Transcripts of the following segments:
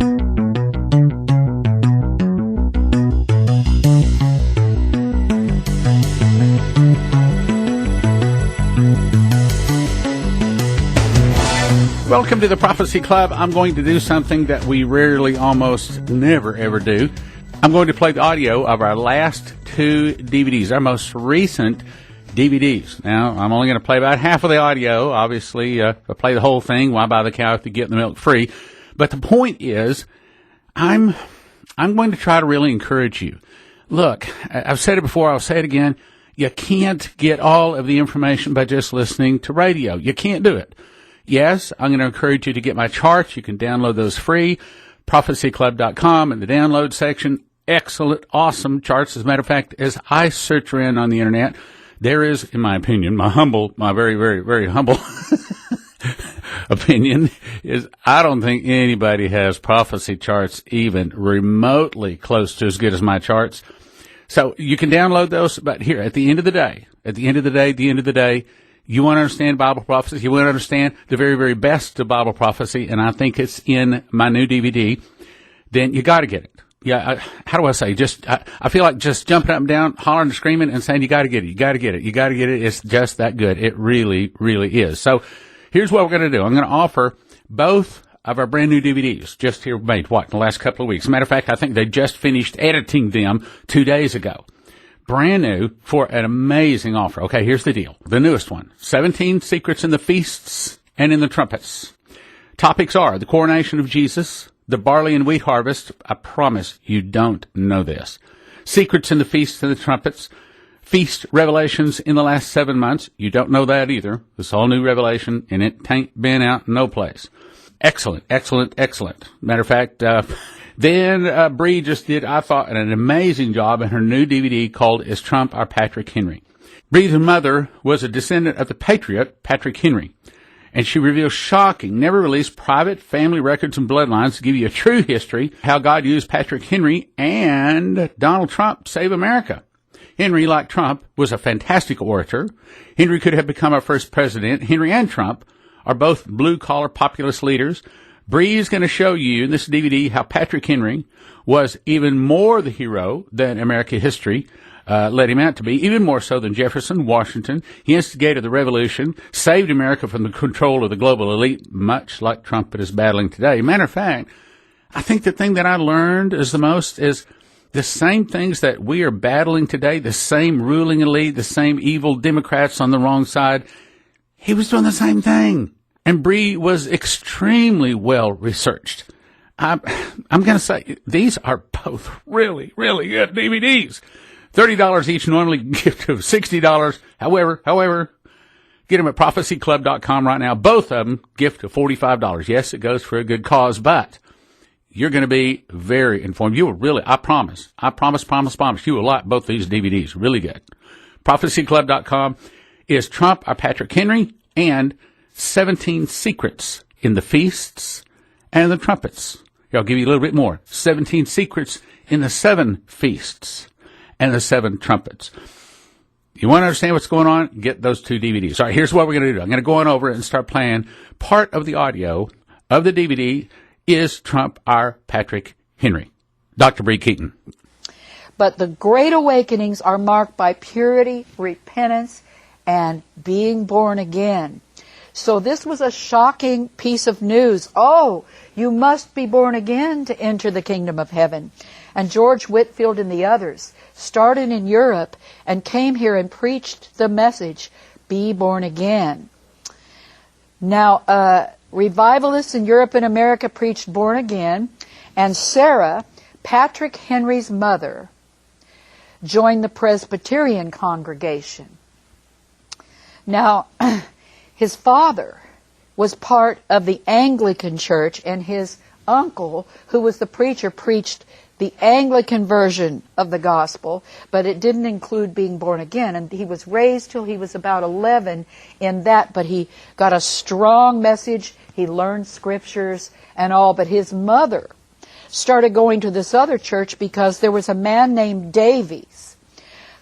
Welcome to the Prophecy Club. I'm going to do something that we rarely, almost never, ever do. I'm going to play the audio of our last two DVDs, our most recent DVDs. Now, I'm only going to play about half of the audio. Obviously, if I play the whole thing, why buy the cow if you get the milk free? But the point is, I'm going to try to really encourage you. Look, I've said it before, I'll say it again. You can't get all of the information by just listening to radio. You can't do it. Yes, I'm going to encourage you to get my charts. You can download those free. prophecyclub.com in the download section. Excellent, awesome charts. As a matter of fact, as I search around on the internet, there is, in my opinion, my very, very, very humble opinion is I don't think anybody has prophecy charts even remotely close to as good as my charts. So you can download those, but here, at the end of the day, you want to understand Bible prophecy. You want to understand the very, very best of Bible prophecy, and I think it's in my new DVD. Then you got to get it. Yeah, how do I say? I feel like just jumping up and down, hollering and screaming, and saying you got to get it. You got to get it. You got to get it. It's just that good. It really, really is. So here's what we're going to do. I'm going to offer both of our brand new DVDs just here made in the last couple of weeks. As a matter of fact, I think they just finished editing them 2 days ago. Brand new for an amazing offer. Okay, here's the deal. The newest one, 17 Secrets in the Feasts and in the Trumpets. Topics are the coronation of Jesus, the barley and wheat harvest. I promise you don't know this. Secrets in the Feasts and the Trumpets. Feast revelations in the last 7 months. You don't know that either. It's all new revelation, and it ain't been out no place. Excellent, excellent, excellent. Matter of fact, Then Bree just did, I thought, an amazing job in her new DVD called Is Trump Our Patrick Henry? Bree's mother was a descendant of the patriot, Patrick Henry, and she reveals shocking, never-released private family records and bloodlines to give you a true history, how God used Patrick Henry and Donald Trump to save America. Henry, like Trump, was a fantastic orator. Henry could have become our first president. Henry and Trump are both blue-collar populist leaders. Bree is going to show you in this DVD how Patrick Henry was even more the hero than American history led him out to be, even more so than Jefferson, Washington. He instigated the revolution, saved America from the control of the global elite, much like Trump is battling today. Matter of fact, I think the thing that I learned is the most is the same things that we are battling today, the same ruling elite, the same evil Democrats on the wrong side. He was doing the same thing. And Bree was extremely well researched. I'm going to say these are both really, really good DVDs. $30 each, normally gift of $60. However, get them at prophecyclub.com right now. Both of them gift of $45. Yes, it goes for a good cause, but you're going to be very informed. You will really, I promise, you will like both these DVDs. Really good. Prophecyclub.com. Is Trump Our Patrick Henry? And 17 Secrets in the Feasts and the Trumpets. Here, I'll give you a little bit more. 17 Secrets in the 7 Feasts and the 7 Trumpets. You want to understand what's going on? Get those 2 DVDs. All right, here's what we're going to do. I'm going to go on over and start playing part of the audio of the DVD, Is Trump Our Patrick Henry? Dr. Bree Keyton. But the great awakenings are marked by purity, repentance, and being born again. So this was a shocking piece of news. Oh, you must be born again to enter the kingdom of heaven. And George Whitefield and the others started in Europe and came here and preached the message, be born again. Now, revivalists in Europe and America preached born again, and Sarah, Patrick Henry's mother, joined the Presbyterian congregation. Now, his father was part of the Anglican Church, and his uncle, who was the preacher, preached the Anglican version of the gospel, but it didn't include being born again. And he was raised till he was about 11 in that, but he got a strong message. He learned scriptures and all, but his mother started going to this other church because there was a man named Davies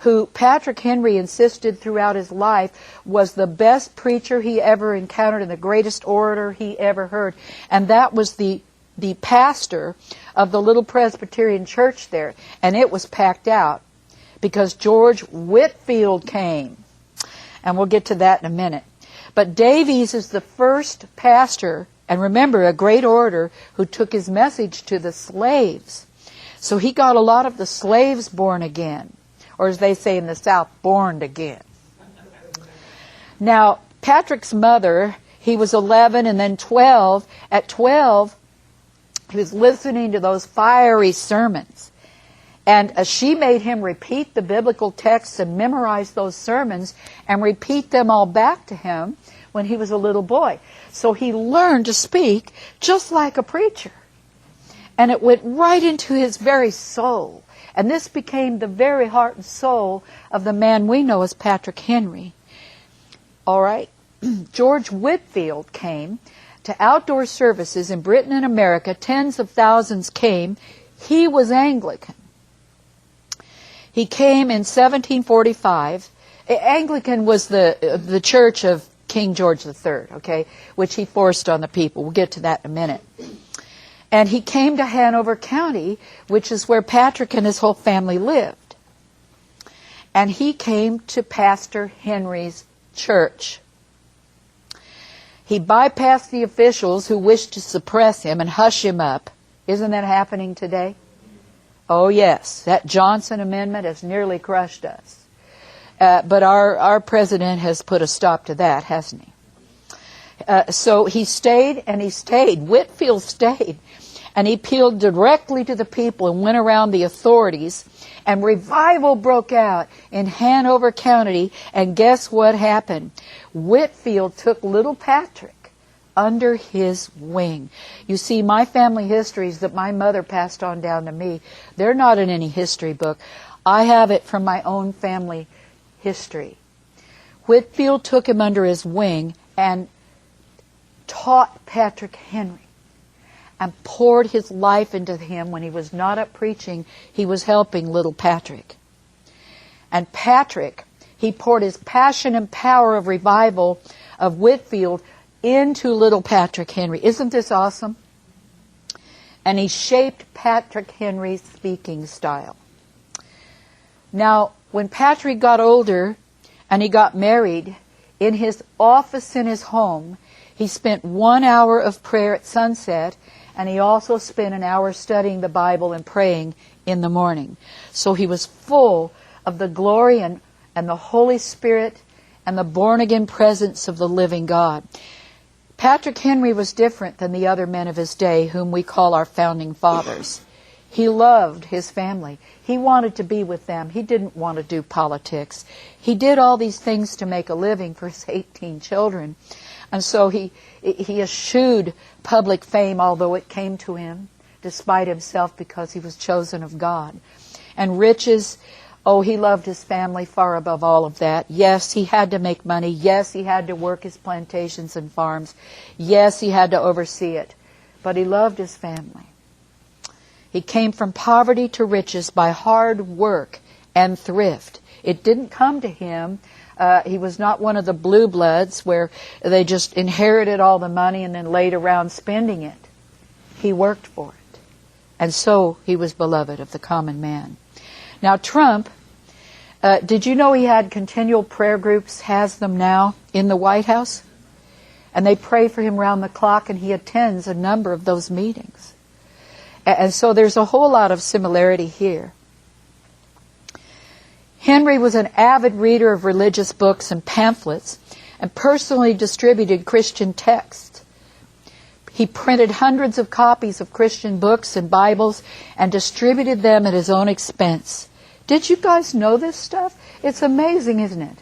who Patrick Henry insisted throughout his life was the best preacher he ever encountered and the greatest orator he ever heard. And that was the the pastor of the little Presbyterian church there, and it was packed out because George Whitefield came. And we'll get to that in a minute. But Davies is the first pastor, and remember, a great orator, who took his message to the slaves. So he got a lot of the slaves born again, or as they say in the South, born again. Now, Patrick's mother, he was 11 and then 12. At 12, he was listening to those fiery sermons. And she made him repeat the biblical texts and memorize those sermons and repeat them all back to him when he was a little boy. So he learned to speak just like a preacher. And it went right into his very soul. And this became the very heart and soul of the man we know as Patrick Henry. All right. George Whitefield came to outdoor services in Britain and America. Tens of thousands came. He was Anglican. He came in 1745. Anglican was the church of King George III, okay, which he forced on the people. We'll get to that in a minute. And he came to Hanover County, which is where Patrick and his whole family lived. And he came to Pastor Henry's church. He bypassed the officials who wished to suppress him and hush him up. Isn't that happening today? Oh, yes. That Johnson Amendment has nearly crushed us. But our president has put a stop to that, hasn't he? So he stayed and he stayed. Whitefield stayed. And he appealed directly to the people and went around the authorities. And revival broke out in Hanover County. And guess what happened? Whitefield took little Patrick under his wing. You see, my family histories that my mother passed on down to me, they're not in any history book. I have it from my own family history. Whitefield took him under his wing and taught Patrick Henry and poured his life into him. When he was not up preaching, he was helping little Patrick. And Patrick, he poured his passion and power of revival of Whitefield into little Patrick Henry. Isn't this awesome? And he shaped Patrick Henry's speaking style. Now, when Patrick got older and he got married, in his office in his home, he spent 1 hour of prayer at sunset, and he also spent an hour studying the Bible and praying in the morning. So he was full of the glory and the Holy Spirit and the born-again presence of the living God. Patrick Henry was different than the other men of his day, whom we call our founding fathers. He loved his family. He wanted to be with them. He didn't want to do politics. He did all these things to make a living for his 18 children. And so he eschewed public fame, although it came to him, despite himself, because he was chosen of God. And riches, oh, he loved his family far above all of that. Yes, he had to make money. Yes, he had to work his plantations and farms. Yes, he had to oversee it. But he loved his family. He came from poverty to riches by hard work and thrift. It didn't come to him. He was not one of the blue bloods where they just inherited all the money and then laid around spending it. He worked for it. And so he was beloved of the common man. Now Trump, did you know he had continual prayer groups, has them now, in the White House? And they pray for him round the clock, and he attends a number of those meetings. And so there's a whole lot of similarity here. Henry was an avid reader of religious books and pamphlets and personally distributed Christian texts. He printed hundreds of copies of Christian books and Bibles and distributed them at his own expense. Did you guys know this stuff? It's amazing, isn't it?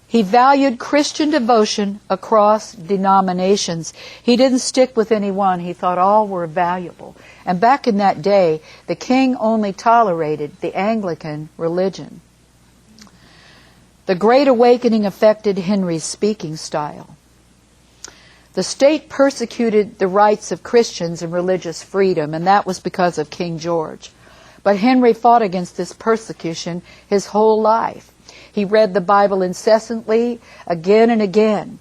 He valued Christian devotion across denominations. He didn't stick with any one. He thought all were valuable. And back in that day, the king only tolerated the Anglican religion. The Great Awakening affected Henry's speaking style. The state persecuted the rights of Christians and religious freedom, and that was because of King George. But Henry fought against this persecution his whole life. He read the Bible incessantly, again and again.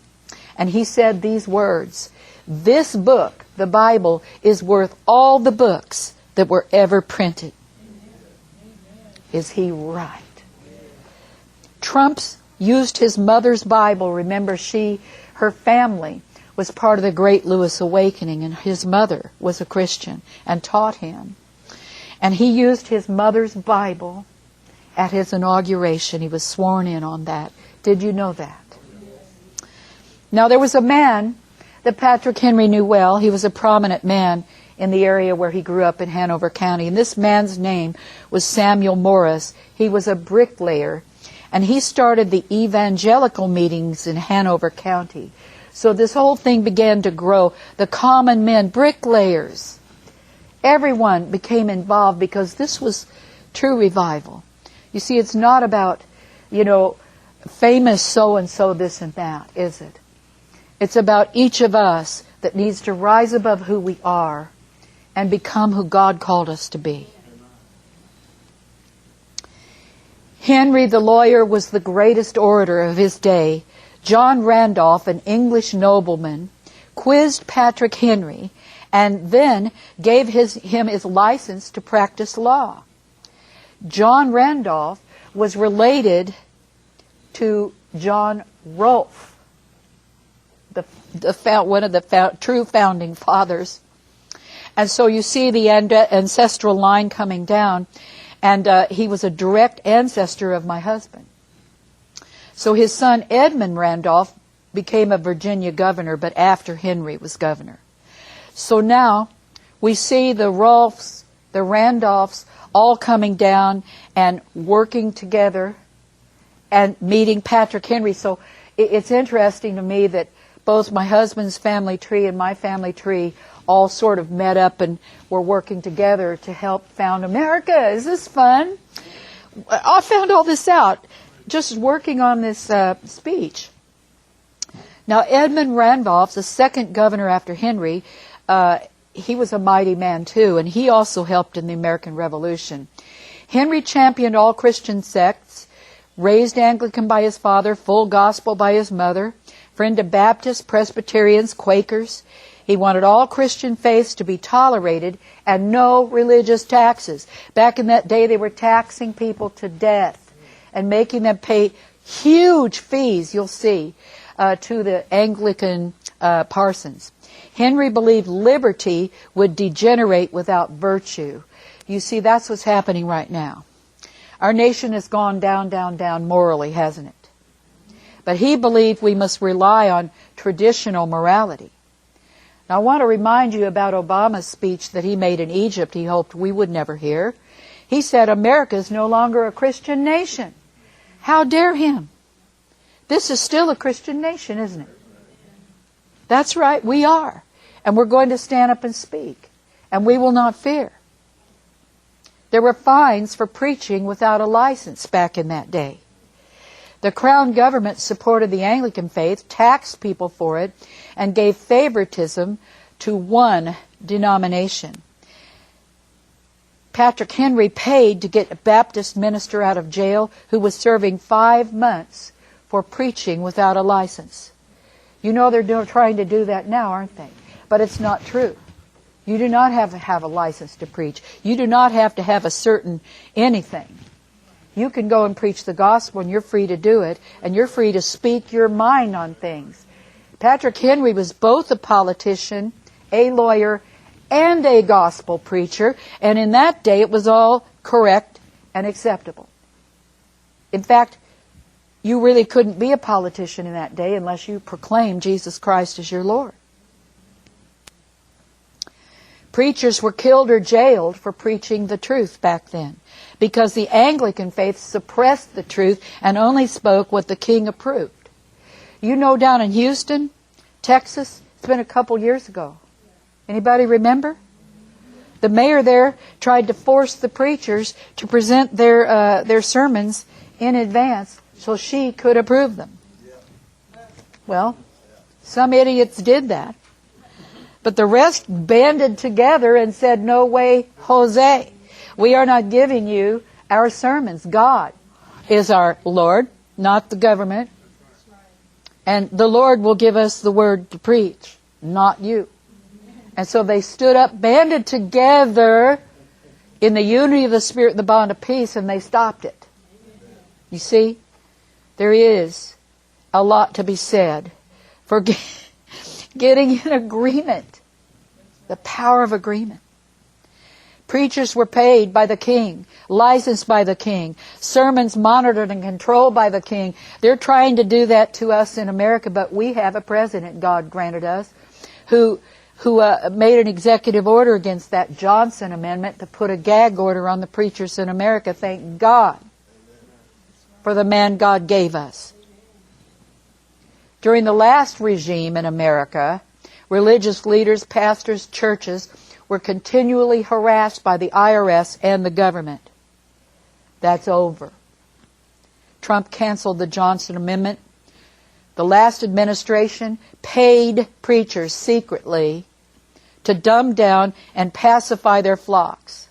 And he said these words, "This book, the Bible is worth all the books that were ever printed. Is he right? Trump's used his mother's Bible. Remember, her family was part of the Great Lewis Awakening, and his mother was a Christian and taught him. And he used his mother's Bible at his inauguration. He was sworn in on that. Did you know that? Now, there was a man that Patrick Henry knew well. He was a prominent man in the area where he grew up in Hanover County. And this man's name was Samuel Morris. He was a bricklayer. And he started the evangelical meetings in Hanover County. So this whole thing began to grow. The common men, bricklayers, everyone became involved because this was true revival. You see, it's not about, famous so-and-so this and that, is it? It's about each of us that needs to rise above who we are and become who God called us to be. Henry the lawyer was the greatest orator of his day. John Randolph, an English nobleman, quizzed Patrick Henry and then gave him his license to practice law. John Randolph was related to John Rolfe, one of the true founding fathers. And so you see the ancestral line coming down, and he was a direct ancestor of my husband. So his son Edmund Randolph became a Virginia governor, but after Henry was governor. So now we see the Rolfes, the Randolphs, all coming down and working together and meeting Patrick Henry. So it's interesting to me that both my husband's family tree and my family tree all sort of met up and were working together to help found America. Is this fun? I found all this out just working on this speech. Now, Edmund Randolph, the second governor after Henry, he was a mighty man too, and he also helped in the American Revolution. Henry championed all Christian sects, raised Anglican by his father, full gospel by his mother, friend to Baptists, Presbyterians, Quakers. He wanted all Christian faiths to be tolerated and no religious taxes. Back in that day, they were taxing people to death and making them pay huge fees, you'll see, to the Anglican parsons. Henry believed liberty would degenerate without virtue. You see, that's what's happening right now. Our nation has gone down, down, down morally, hasn't it? But he believed we must rely on traditional morality. Now, I want to remind you about Obama's speech that he made in Egypt he hoped we would never hear. He said, America is no longer a Christian nation. How dare him? This is still a Christian nation, isn't it? That's right, we are. And we're going to stand up and speak. And we will not fear. There were fines for preaching without a license back in that day. The Crown government supported the Anglican faith, taxed people for it, and gave favoritism to one denomination. Patrick Henry paid to get a Baptist minister out of jail who was serving 5 months for preaching without a license. You know they're trying to do that now, aren't they? But it's not true. You do not have to have a license to preach. You do not have to have a certain anything. You can go and preach the gospel, and you're free to do it, and you're free to speak your mind on things. Patrick Henry was both a politician, a lawyer, and a gospel preacher, and in that day it was all correct and acceptable. In fact, you really couldn't be a politician in that day unless you proclaimed Jesus Christ as your Lord. Preachers were killed or jailed for preaching the truth back then, because the Anglican faith suppressed the truth and only spoke what the king approved. You know, down in Houston, Texas, it's been a couple years ago. Anybody remember? The mayor there tried to force the preachers to present their sermons in advance so she could approve them. Well, some idiots did that. But the rest banded together and said, no way, Jose. We are not giving you our sermons. God is our Lord, not the government. And the Lord will give us the word to preach, not you. And so they stood up, banded together in the unity of the Spirit and the bond of peace, and they stopped it. You see, there is a lot to be said for getting in agreement. The power of agreement. Preachers were paid by the king, licensed by the king, sermons monitored and controlled by the king. They're trying to do that to us in America, but we have a president, God granted us, who made an executive order against that Johnson Amendment to put a gag order on the preachers in America. Thank God for the man God gave us. During the last regime in America, religious leaders, pastors, churches were continually harassed by the IRS and the government. That's over. Trump canceled the Johnson Amendment. The last administration paid preachers secretly to dumb down and pacify their flocks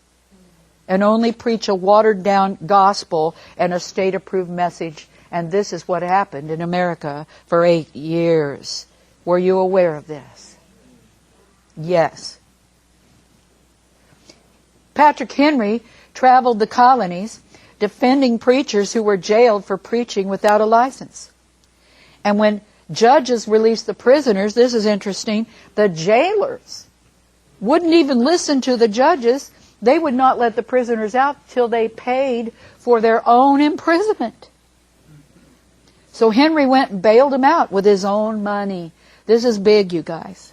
and only preach a watered-down gospel and a state-approved message. And this is what happened in America for 8 years. Were you aware of this? Yes. Patrick Henry traveled the colonies defending preachers who were jailed for preaching without a license. And when judges released the prisoners, this is interesting, the jailers wouldn't even listen to the judges. They would not let the prisoners out till they paid for their own imprisonment. So Henry went and bailed them out with his own money. This is big, you guys.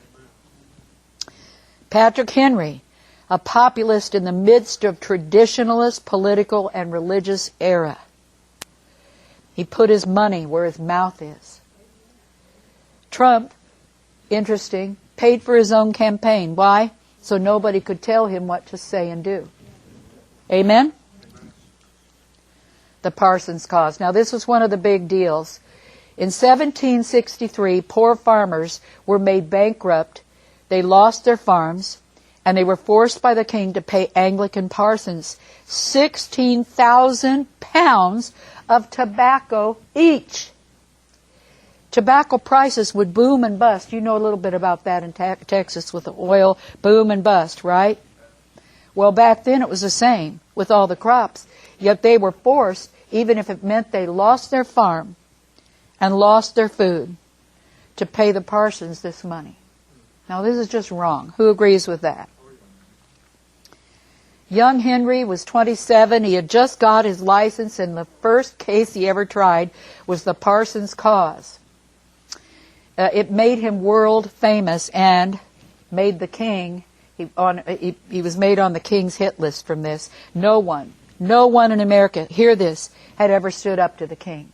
Patrick Henry, a populist in the midst of traditionalist political and religious era. He put his money where his mouth is. Trump, interesting, paid for his own campaign. Why? So nobody could tell him what to say and do. Amen? The Parsons Cause. Now this was one of the big deals. In 1763, poor farmers were made bankrupt. They lost their farms, and they were forced by the king to pay Anglican parsons 16,000 pounds of tobacco each. Tobacco prices would boom and bust. You know a little bit about that in Texas with the oil, boom and bust, right? Well, back then it was the same with all the crops. Yet they were forced, even if it meant they lost their farm and lost their food, to pay the parsons this money. Now this is just wrong. Who agrees with that? Young Henry was 27. He had just got his license, and the first case he ever tried was the Parsons Cause. It made him world famous and made the king, he was made on the king's hit list from this. No one in America, hear this, had ever stood up to the king.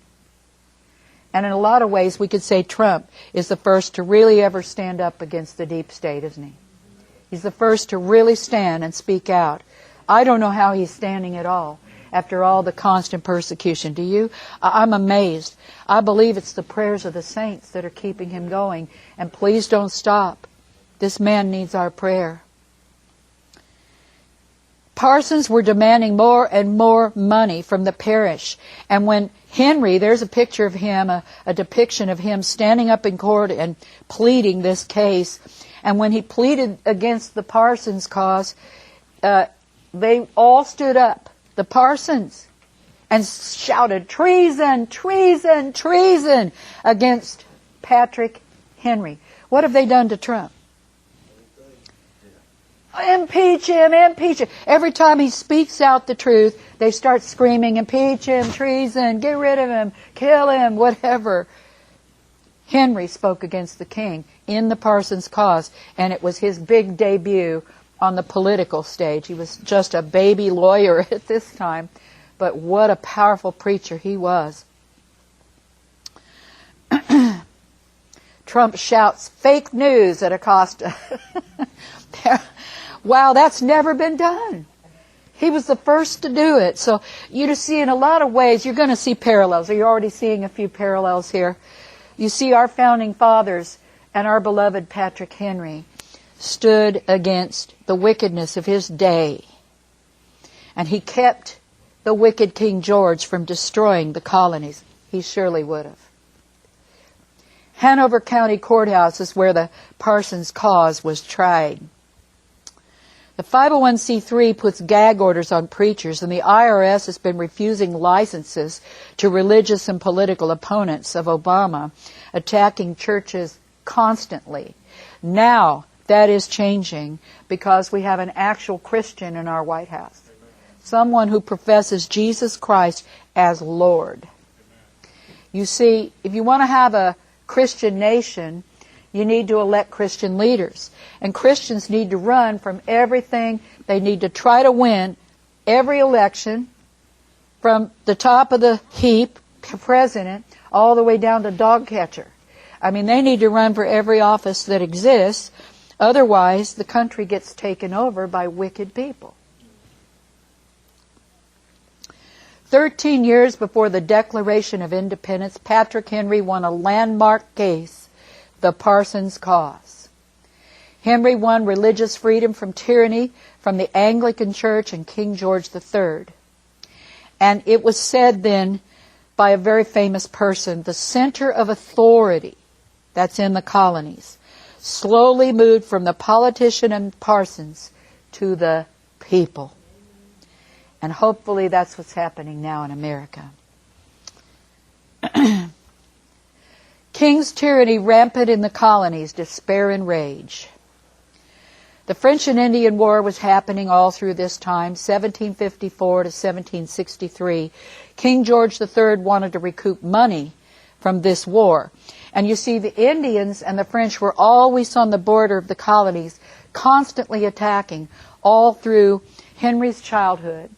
And in a lot of ways we could say Trump is the first to really ever stand up against the deep state, isn't he? He's the first to really stand and speak out. I don't know how he's standing at all after all the constant persecution. Do you? I'm amazed. I believe it's the prayers of the saints that are keeping him going. And please don't stop. This man needs our prayer. Parsons were demanding more and more money from the parish. And when Henry, there's a picture of him, a depiction of him standing up in court and pleading this case. And when he pleaded against the Parsons Cause, they all stood up, the Parsons, and shouted, treason, treason, treason, against Patrick Henry. What have they done to Trump? Impeach him, impeach him. Every time he speaks out the truth, they start screaming, impeach him, treason, get rid of him, kill him, whatever. Henry spoke against the king in the Parsons Cause, and it was his big debut on the political stage. He was just a baby lawyer at this time, but what a powerful preacher he was. Trump shouts, fake news at Acosta. Wow, that's never been done. He was the first to do it. So you just see in a lot of ways, you're going to see parallels. Or you're already seeing a few parallels here. You see our founding fathers and our beloved Patrick Henry stood against the wickedness of his day. And he kept the wicked King George from destroying the colonies. He surely would have. Hanover County Courthouse is where the Parsons cause was tried. The 501c3 puts gag orders on preachers, and the IRS has been refusing licenses to religious and political opponents of Obama, attacking churches constantly. Now, that is changing because we have an actual Christian in our White House. Someone who professes Jesus Christ as Lord. You see, if you want to have a Christian nation, you need to elect Christian leaders. And Christians need to run from everything. They need to try to win every election from the top of the heap, president, all the way down to dog catcher. I mean, they need to run for every office that exists. Otherwise, the country gets taken over by wicked people. 13 years before the Declaration of Independence, Patrick Henry won a landmark case, the Parsons cause. Henry won religious freedom from tyranny from the Anglican Church and King George III. And it was said then by a very famous person, the center of authority that's in the colonies slowly moved from the politician and Parsons to the people. And hopefully that's what's happening now in America. King's tyranny rampant in the colonies, despair and rage. The French and Indian War was happening all through this time, 1754 to 1763. King George III wanted to recoup money from this war. And you see, the Indians and the French were always on the border of the colonies, constantly attacking all through Henry's childhood.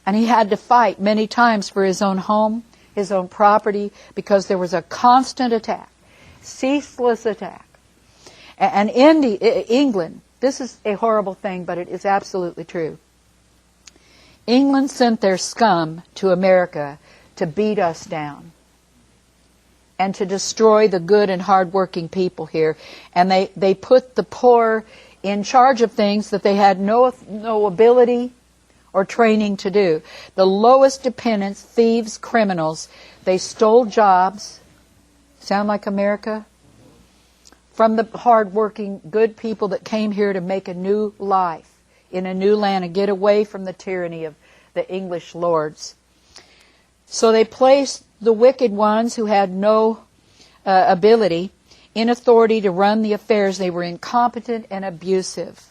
And he had to fight many times for his own home, his own property, because there was a constant attack, ceaseless attack. And England, this is a horrible thing, but it is absolutely true. England sent their scum to America to beat us down and to destroy the good and hard-working people here. And they put the poor in charge of things that they had no ability or training to do. The lowest dependents, thieves, criminals, they stole jobs. Sound like America? From the hard-working, good people that came here to make a new life in a new land and get away from the tyranny of the English lords. So they placed the wicked ones who had no ability in authority to run the affairs. They were incompetent and abusive.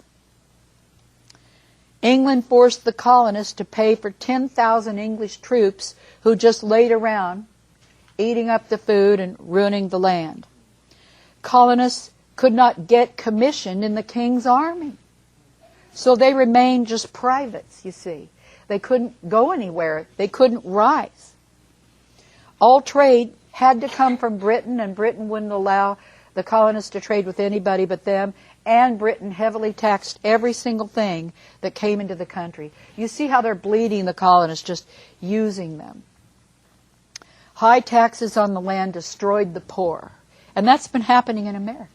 England forced the colonists to pay for 10,000 English troops who just laid around, eating up the food and ruining the land. Colonists could not get commissioned in the king's army. So they remained just privates, you see. They couldn't go anywhere. They couldn't rise. All trade had to come from Britain, and Britain wouldn't allow the colonists to trade with anybody but them, and Britain heavily taxed every single thing that came into the country. You see how they're bleeding the colonists, just using them. High taxes on the land destroyed the poor. And that's been happening in America.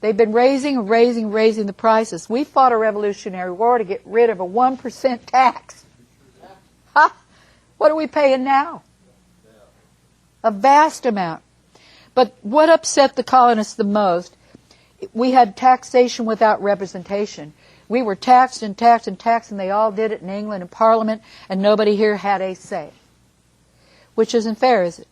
They've been raising the prices. We fought a Revolutionary War to get rid of a 1% tax. Ha! What are we paying now? A vast amount. But what upset the colonists the most, we had taxation without representation. We were taxed and taxed and taxed, and they all did it in England in Parliament, and nobody here had a say. Which isn't fair, is it?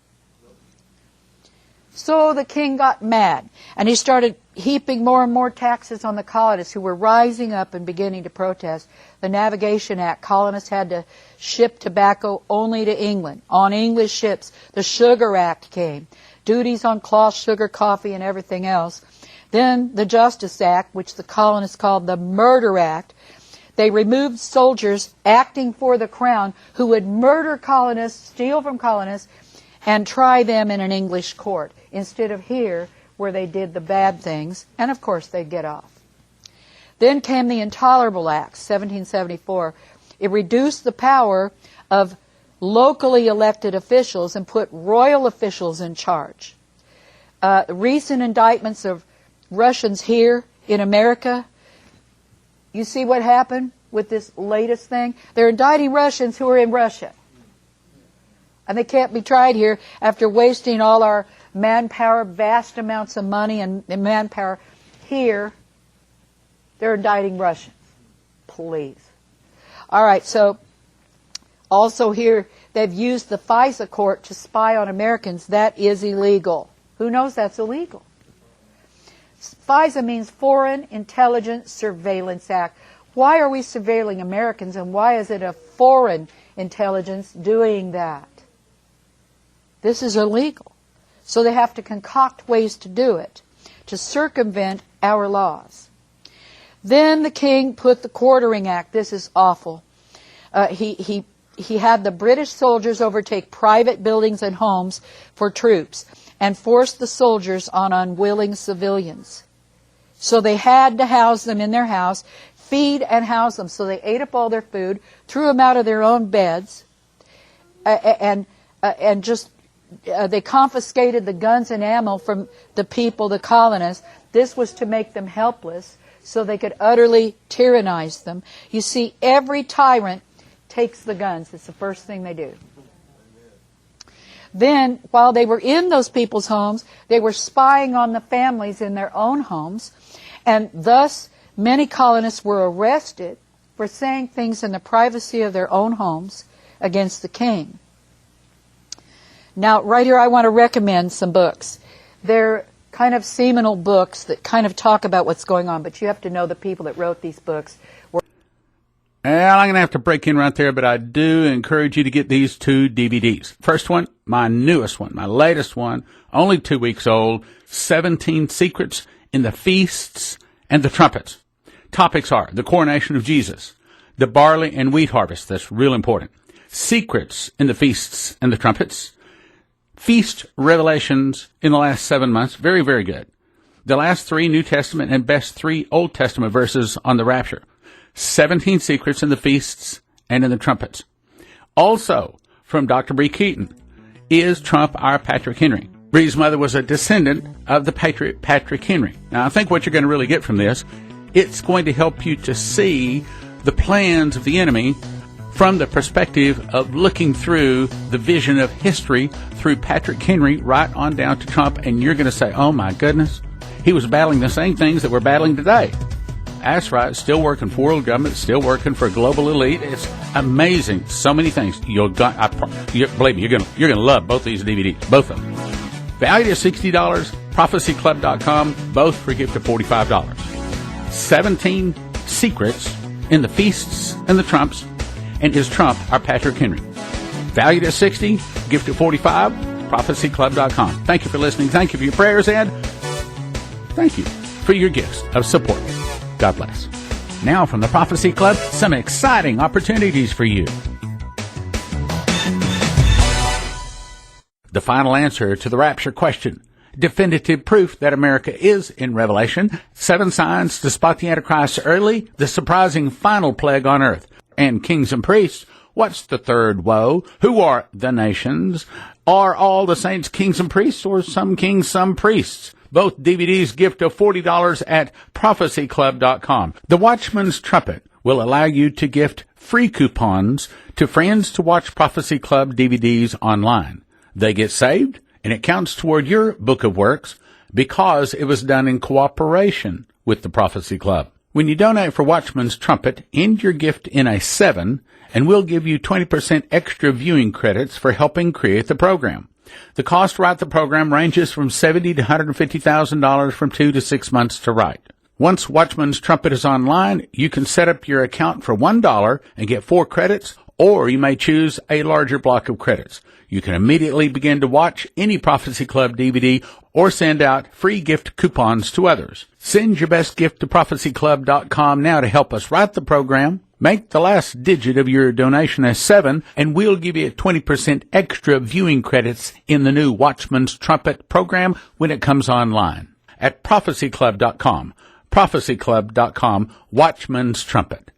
So the king got mad, and he started heaping more and more taxes on the colonists who were rising up and beginning to protest. The Navigation Act, colonists had to ship tobacco only to England, on English ships. The Sugar Act came, duties on cloth, sugar, coffee, and everything else. Then the Justice Act, which the colonists called the Murder Act. They removed soldiers acting for the crown who would murder colonists, steal from colonists, and try them in an English court, instead of here where they did the bad things, and of course they'd get off. Then came the Intolerable Act, 1774. It reduced the power of locally elected officials and put royal officials in charge. Recent indictments of Russians here in America, you see what happened with this latest thing? They're indicting Russians who are in Russia. And they can't be tried here after wasting all our manpower, vast amounts of money and manpower. Here, they're indicting Russians. Please. All right, so also here, they've used the FISA court to spy on Americans. That is illegal. Who knows that's illegal? FISA means Foreign Intelligence Surveillance Act. Why are we surveilling Americans, and why is it a foreign intelligence doing that? This is illegal. So they have to concoct ways to do it, to circumvent our laws. Then the king put the Quartering Act. This is awful. He had the British soldiers overtake private buildings and homes for troops and force the soldiers on unwilling civilians. So they had to house them in their house, feed and house them. So they ate up all their food, threw them out of their own beds, and they confiscated the guns and ammo from the people, the colonists. This was to make them helpless so they could utterly tyrannize them. You see, every tyrant takes the guns. It's the first thing they do. Then, while they were in those people's homes, they were spying on the families in their own homes, and thus many colonists were arrested for saying things in the privacy of their own homes against the king. Now, right here I want to recommend some books. They're kind of seminal books that kind of talk about what's going on, but you have to know the people that wrote these books. Well, I'm going to have to break in right there, but I do encourage you to get these 2 DVDs. First one, my newest one, my latest one, only 2 weeks old, 17 Secrets in the Feasts and the Trumpets. Topics are the coronation of Jesus, the barley and wheat harvest, that's real important, secrets in the feasts and the trumpets, feast revelations in the last 7 months, very, very good. The last 3 New Testament and best 3 Old Testament verses on the rapture. 17 secrets in the feasts and in the trumpets. Also, from Dr. Bree Keyton, Is Trump Our Patrick Henry? Bree's mother was a descendant of the patriot Patrick Henry. Now, I think what you're going to really get from this, it's going to help you to see the plans of the enemy from the perspective of looking through the vision of history through Patrick Henry right on down to Trump, and you're going to say, oh my goodness, he was battling the same things that we're battling today. That's right, still working for world government, still working for a global elite. It's amazing, so many things. Believe me, you're gonna love both these DVDs, both of them. Valued at $60, prophecyclub.com, both for a gift of $45. 17 secrets in the feasts and the trumps, and Is Trump Our Patrick Henry? Valued at $60, gift of $45, prophecyclub.com. Thank you for listening. Thank you for your prayers, and thank you for your gifts of support. God bless. Now from the Prophecy Club, some exciting opportunities for you. The final answer to the rapture question. Definitive proof that America is in Revelation. 7 signs to spot the Antichrist early. The surprising final plague on earth. And kings and priests. What's the third woe? Who are the nations? Are all the saints kings and priests, or some kings, some priests? Both DVDs gift of $40 at prophecyclub.com. The Watchman's Trumpet will allow you to gift free coupons to friends to watch Prophecy Club DVDs online. They get saved, and it counts toward your book of works because it was done in cooperation with the Prophecy Club. When you donate for Watchman's Trumpet, end your gift in a 7, and we'll give you 20% extra viewing credits for helping create the program. The cost to write the program ranges from $70,000 to $150,000 from 2 to 6 months to write. Once Watchman's Trumpet is online, you can set up your account for $1 and get 4 credits, or you may choose a larger block of credits. You can immediately begin to watch any Prophecy Club DVD or send out free gift coupons to others. Send your best gift to prophecyclub.com now to help us write the program. Make the last digit of your donation a 7, and we'll give you 20% extra viewing credits in the new Watchman's Trumpet program when it comes online. At prophecyclub.com, prophecyclub.com, Watchman's Trumpet.